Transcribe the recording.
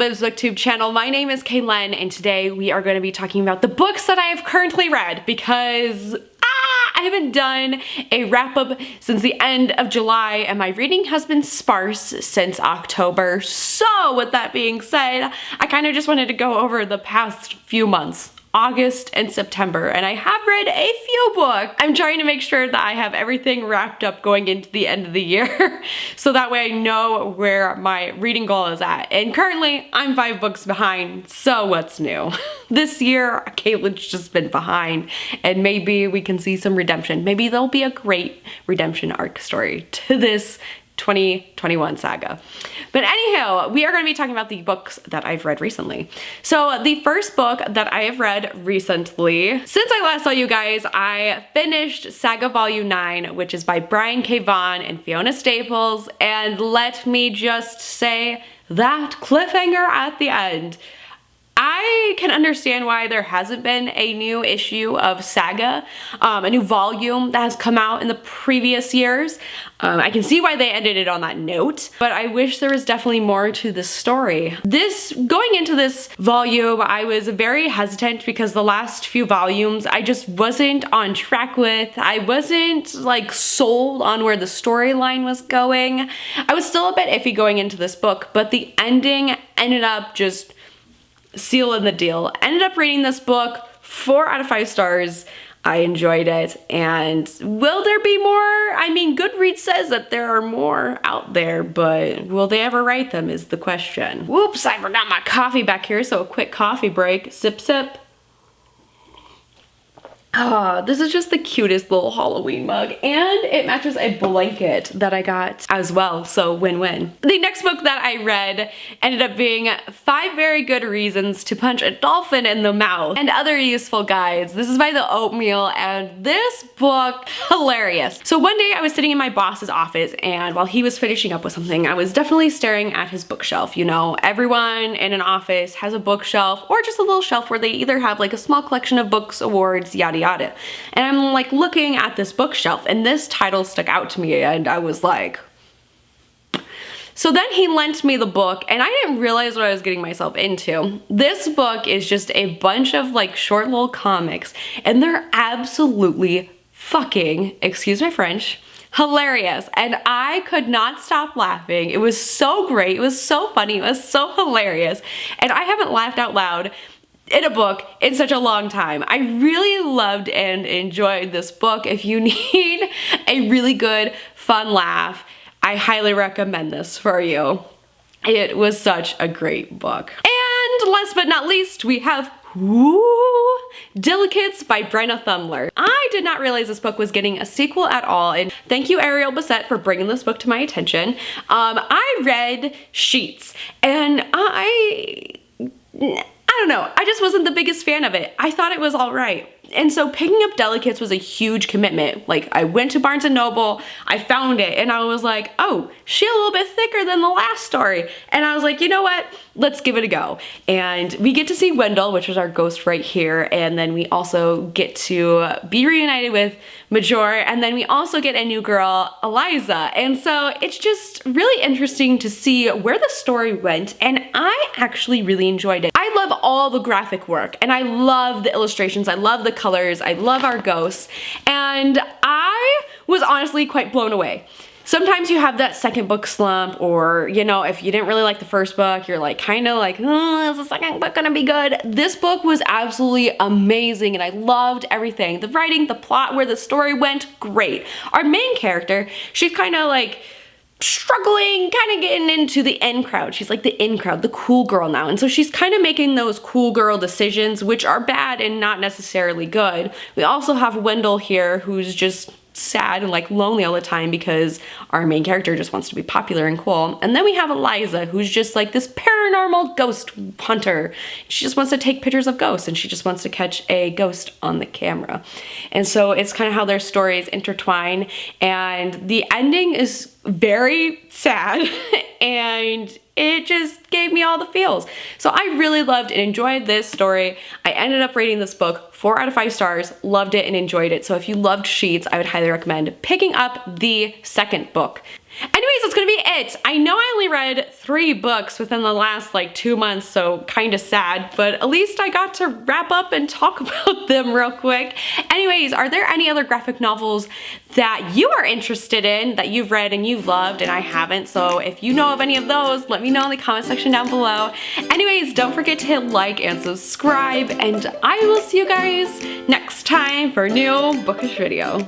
Libib's booktube channel. My name is Kaylin, and today we are going to be talking about the books that I have currently read because I haven't done a wrap-up since the end of July, and my reading has been sparse since October. So with that being said, I kind of just wanted to go over the past few months, August and September, and I have read a few books. I'm trying to make sure that I have everything wrapped up going into the end of the year so that way I know where my reading goal is at. And currently I'm 5 books behind, so what's new? This year, Caitlin's just been behind, and maybe we can see some redemption. Maybe there'll be a great redemption arc story to this 2021 saga. But anyhow, we are going to be talking about the books that I've read recently. So the first book that I have read recently, since I last saw you guys, I finished Saga Volume 9, which is by Brian K. Vaughan and Fiona Staples, and let me just say that cliffhanger at the end. I can understand why there hasn't been a new issue of Saga, a new volume that has come out in the previous years. I can see why they ended it on that note, but I wish there was definitely more to the story. Going into this volume, I was very hesitant because the last few volumes I just wasn't on track with. I wasn't like sold on where the storyline was going. I was still a bit iffy going into this book, but the ending ended up just sealing the deal. Ended up reading this book 4 out of 5 stars. I enjoyed it, and will there be more? I mean, Goodreads says that there are more out there, but will they ever write them is the question. Whoops, I forgot my coffee back here, so a quick coffee break. Sip, sip. Oh, this is just the cutest little Halloween mug, and it matches a blanket that I got as well, so win-win. The next book that I read ended up being 5 Very Good Reasons to Punch a Dolphin in the Mouth and Other Useful Guides. This is by The Oatmeal, and this book, hilarious. So one day I was sitting in my boss's office, and while he was finishing up with something, I was definitely staring at his bookshelf. You know, everyone in an office has a bookshelf or just a little shelf where they either have like a small collection of books, awards, yada yada. And I'm like looking at this bookshelf, and this title stuck out to me, and I was like, so then he lent me the book, and I didn't realize what I was getting myself into. This book is just a bunch of like short little comics, and they're absolutely fucking, excuse my French, hilarious. And I could not stop laughing. It was so great. It was so funny. It was so hilarious. And I haven't laughed out loud in a book in such a long time. I really loved and enjoyed this book. If you need a really good, fun laugh, I highly recommend this for you. It was such a great book. And last but not least, we have Delicates by Brenna Thumler. I did not realize this book was getting a sequel at all, and thank you Ariel Bissett for bringing this book to my attention. I read Sheets, and I don't know, I just wasn't the biggest fan of it. I thought it was all right. And so picking up Delicates was a huge commitment. Like, I went to Barnes & Noble, I found it, and I was like, oh, she's a little bit thicker than the last story. And I was like, you know what? Let's give it a go. And we get to see Wendell, which is our ghost right here, and then we also get to be reunited with Major, and then we also get a new girl, Eliza. And so it's just really interesting to see where the story went, and I actually really enjoyed it. I love all the graphic work, and I love the illustrations, I love the colors, I love our ghosts, and I was honestly quite blown away. Sometimes you have that second book slump, or, you know, if you didn't really like the first book, you're like kind of like, oh, is the second book gonna be good? This book was absolutely amazing, and I loved everything. The writing, the plot, where the story went, great. Our main character, she's kind of like struggling, kind of getting into the in crowd. She's like the in crowd, the cool girl now. And so she's kind of making those cool girl decisions, which are bad and not necessarily good. We also have Wendell here, who's just sad and like lonely all the time because our main character just wants to be popular and cool. And then we have Eliza, who's just like this paranormal ghost hunter. She just wants to take pictures of ghosts, and she just wants to catch a ghost on the camera. And so it's kind of how their stories intertwine, and the ending is very sad and it just gave me all the feels. So I really loved and enjoyed this story. I ended up rating this book 4 out of 5 stars, loved it and enjoyed it. So if you loved Sheets, I would highly recommend picking up the second book. Anyways, that's gonna be it. I know I only read 3 books within the last like 2 months, so kinda sad, but at least I got to wrap up and talk about them real quick. Anyways, are there any other graphic novels that you are interested in, that you've read and you've loved and I haven't? So if you know of any of those, let me know in the comment section down below. Anyways, don't forget to hit like and subscribe, and I will see you guys next time for a new bookish video.